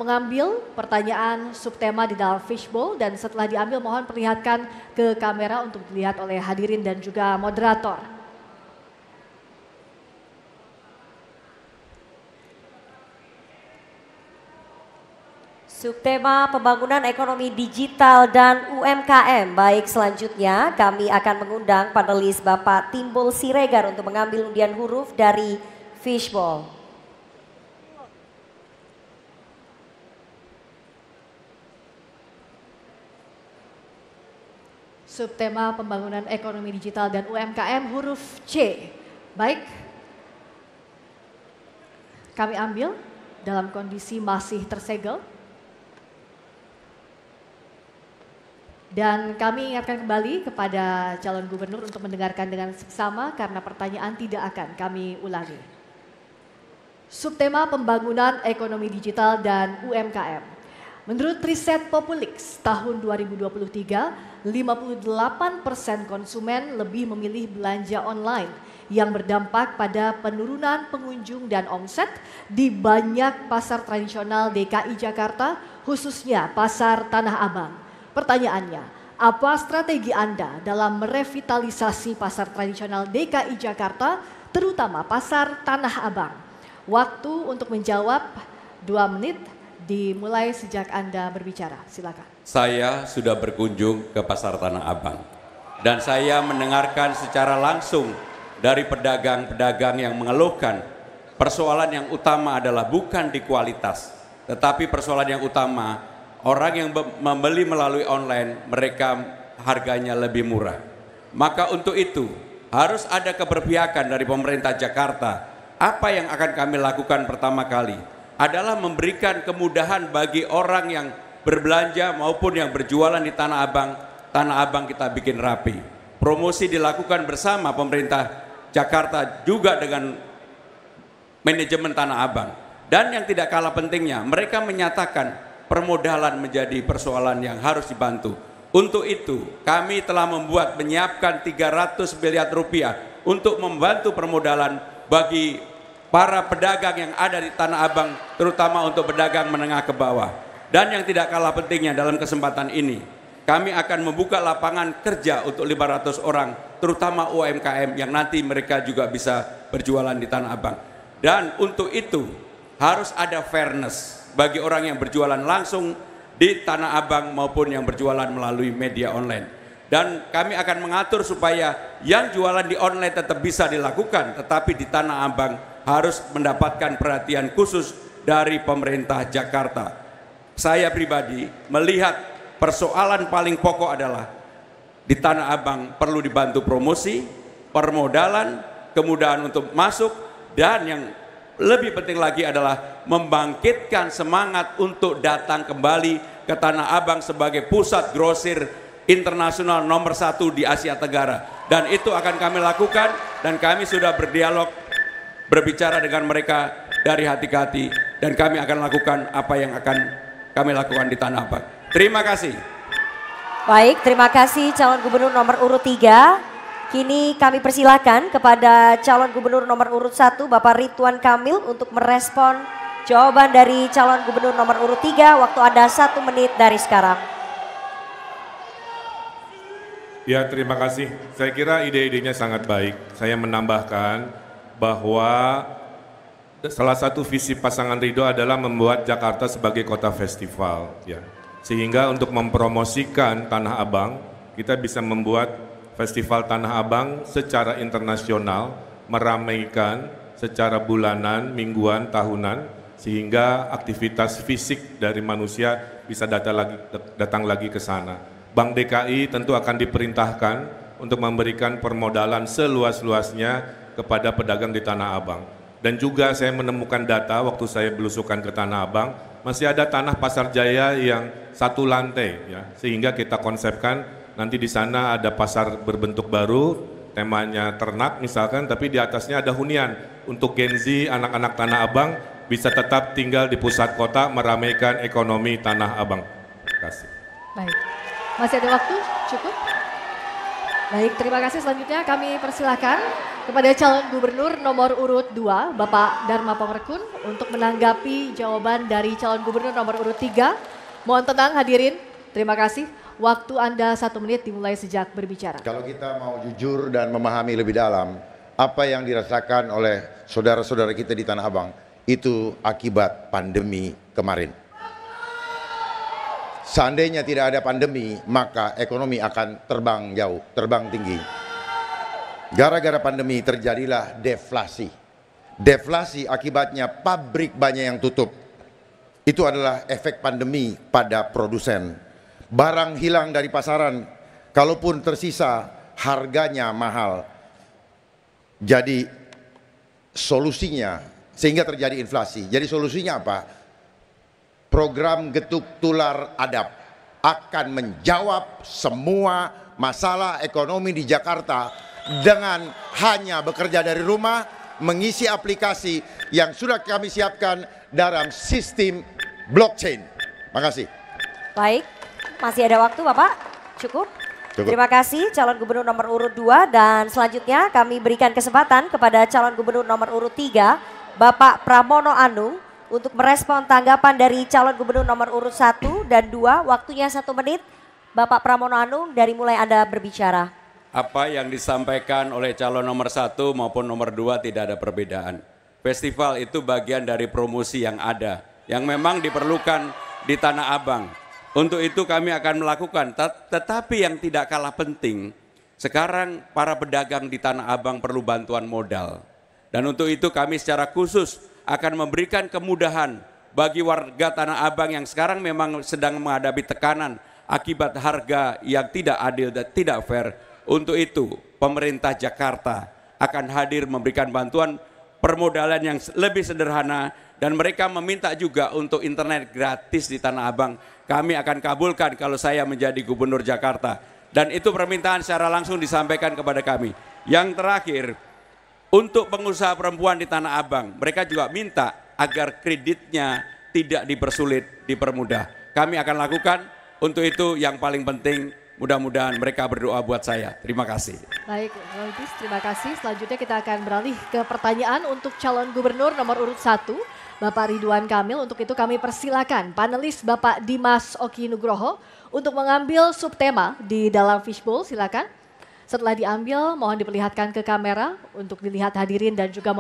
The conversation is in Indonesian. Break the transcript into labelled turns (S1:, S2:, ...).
S1: mengambil pertanyaan subtema di dalam fishbowl dan setelah diambil mohon perlihatkan ke kamera untuk dilihat oleh hadirin dan juga moderator.
S2: Subtema pembangunan ekonomi digital dan UMKM. Baik, selanjutnya kami akan mengundang panelis Bapak Timbul Siregar untuk mengambil undian huruf dari fishbowl.
S1: Subtema pembangunan ekonomi digital dan UMKM huruf C. Baik, kami ambil dalam kondisi masih tersegel. Dan kami ingatkan kembali kepada calon gubernur untuk mendengarkan dengan seksama karena pertanyaan tidak akan kami ulangi. Subtema pembangunan ekonomi digital dan UMKM. Menurut riset Populix tahun 2023, 58% konsumen lebih memilih belanja online yang berdampak pada penurunan pengunjung dan omset di banyak pasar tradisional DKI Jakarta, khususnya pasar Tanah Abang. Pertanyaannya, apa strategi Anda dalam merevitalisasi pasar tradisional DKI Jakarta, terutama pasar Tanah Abang? Waktu untuk menjawab 2 menit dimulai sejak Anda berbicara. Silakan.
S3: Saya sudah berkunjung ke pasar Tanah Abang dan saya mendengarkan secara langsung dari pedagang-pedagang yang mengeluhkan persoalan yang utama adalah bukan di kualitas, tetapi persoalan yang utama orang yang membeli melalui online, mereka harganya lebih murah. Maka untuk itu harus ada keberpihakan dari pemerintah Jakarta. Apa yang akan kami lakukan pertama kali adalah memberikan kemudahan bagi orang yang berbelanja maupun yang berjualan di Tanah Abang. Tanah Abang kita bikin rapi. Promosi dilakukan bersama pemerintah Jakarta juga dengan manajemen Tanah Abang. Dan yang tidak kalah pentingnya, mereka menyatakan permodalan menjadi persoalan yang harus dibantu. Untuk itu, kami telah menyiapkan 300 miliar rupiah untuk membantu permodalan bagi para pedagang yang ada di Tanah Abang, terutama untuk pedagang menengah ke bawah. Dan yang tidak kalah pentingnya dalam kesempatan ini, kami akan membuka lapangan kerja untuk 500 orang, terutama UMKM yang nanti mereka juga bisa berjualan di Tanah Abang. Dan untuk itu harus ada fairness bagi orang yang berjualan langsung di Tanah Abang maupun yang berjualan melalui media online. Dan kami akan mengatur supaya yang jualan di online tetap bisa dilakukan, tetapi di Tanah Abang harus mendapatkan perhatian khusus dari pemerintah Jakarta. Saya pribadi melihat persoalan paling pokok adalah di Tanah Abang perlu dibantu promosi, permodalan, kemudahan untuk masuk, dan yang lebih penting lagi adalah membangkitkan semangat untuk datang kembali ke Tanah Abang sebagai pusat grosir internasional nomor 1 di Asia Tenggara. Dan itu akan kami lakukan dan kami sudah berdialog, berbicara dengan mereka dari hati ke hati dan kami akan lakukan apa yang akan kami lakukan di Tanah Abang. Terima kasih.
S2: Baik, terima kasih calon gubernur nomor urut 3. Kini kami persilakan kepada calon gubernur nomor urut 1 Bapak Ridwan Kamil untuk merespon jawaban dari calon gubernur nomor urut 3. Waktu Anda 1 menit dari sekarang.
S4: Ya, terima kasih. Saya kira ide-idenya sangat baik. Saya menambahkan bahwa salah satu visi pasangan Ridho adalah membuat Jakarta sebagai kota festival, ya. Sehingga untuk mempromosikan Tanah Abang, kita bisa membuat Festival Tanah Abang secara internasional, meramaikan secara bulanan, mingguan, tahunan, sehingga aktivitas fisik dari manusia bisa datang lagi ke sana. Bank DKI tentu akan diperintahkan untuk memberikan permodalan seluas-luasnya kepada pedagang di Tanah Abang. Dan juga saya menemukan data waktu saya belusukan ke Tanah Abang, masih ada tanah Pasar Jaya yang 1 lantai, ya, sehingga kita konsepkan nanti di sana ada pasar berbentuk baru, temanya ternak misalkan, tapi di atasnya ada hunian untuk Gen Z, anak-anak Tanah Abang bisa tetap tinggal di pusat kota, meramaikan ekonomi Tanah Abang. Terima kasih.
S1: Baik, masih ada waktu? Cukup? Baik, terima kasih. Selanjutnya kami persilahkan kepada calon gubernur nomor urut 2, Bapak Dharma Pongrekun, untuk menanggapi jawaban dari calon gubernur nomor urut 3. Mohon tenang hadirin, terima kasih. Waktu Anda 1 menit dimulai sejak berbicara.
S5: Kalau kita mau jujur dan memahami lebih dalam apa yang dirasakan oleh saudara-saudara kita di Tanah Abang, itu akibat pandemi kemarin. Seandainya tidak ada pandemi, maka ekonomi akan terbang jauh, terbang tinggi. Gara-gara pandemi terjadilah deflasi. Deflasi akibatnya pabrik banyak yang tutup. Itu adalah efek pandemi pada produsen. Barang hilang dari pasaran, kalaupun tersisa harganya mahal. Jadi solusinya, sehingga terjadi inflasi. Jadi solusinya apa? Program getuk tular adab akan menjawab semua masalah ekonomi di Jakarta dengan hanya bekerja dari rumah, mengisi aplikasi yang sudah kami siapkan dalam sistem blockchain. Makasih.
S2: Baik, masih ada waktu Bapak? Cukup?
S5: Cukup.
S2: Terima kasih calon gubernur nomor urut 2 dan selanjutnya kami berikan kesempatan kepada calon gubernur nomor urut 3, Bapak Pramono Anung, untuk merespon tanggapan dari calon gubernur nomor urut 1 dan 2. Waktunya 1 menit. Bapak Pramono Anung, dari mulai Anda berbicara.
S3: Apa yang disampaikan oleh calon nomor 1 maupun nomor 2 tidak ada perbedaan. Festival itu bagian dari promosi yang ada, yang memang diperlukan di Tanah Abang. Untuk itu kami akan melakukan, tetapi yang tidak kalah penting, sekarang para pedagang di Tanah Abang perlu bantuan modal. Dan untuk itu kami secara khusus akan memberikan kemudahan bagi warga Tanah Abang yang sekarang memang sedang menghadapi tekanan akibat harga yang tidak adil dan tidak fair. Untuk itu pemerintah Jakarta akan hadir memberikan bantuan permodalan yang lebih sederhana dan mereka meminta juga untuk internet gratis di Tanah Abang. Kami akan kabulkan kalau saya menjadi gubernur Jakarta. Dan itu permintaan secara langsung disampaikan kepada kami. Yang terakhir, untuk pengusaha perempuan di Tanah Abang, mereka juga minta agar kreditnya tidak dipersulit, dipermudah. Kami akan lakukan. Untuk itu yang paling penting, mudah-mudahan mereka berdoa buat saya. Terima kasih.
S1: Baik, Roytis, terima kasih. Selanjutnya kita akan beralih ke pertanyaan untuk calon gubernur nomor urut 1, Bapak Ridwan Kamil. Untuk itu kami persilakan panelis Bapak Dimas Oki Nugroho untuk mengambil subtema di dalam fishbowl. Silakan. Setelah diambil, mohon diperlihatkan ke kamera untuk dilihat hadirin dan juga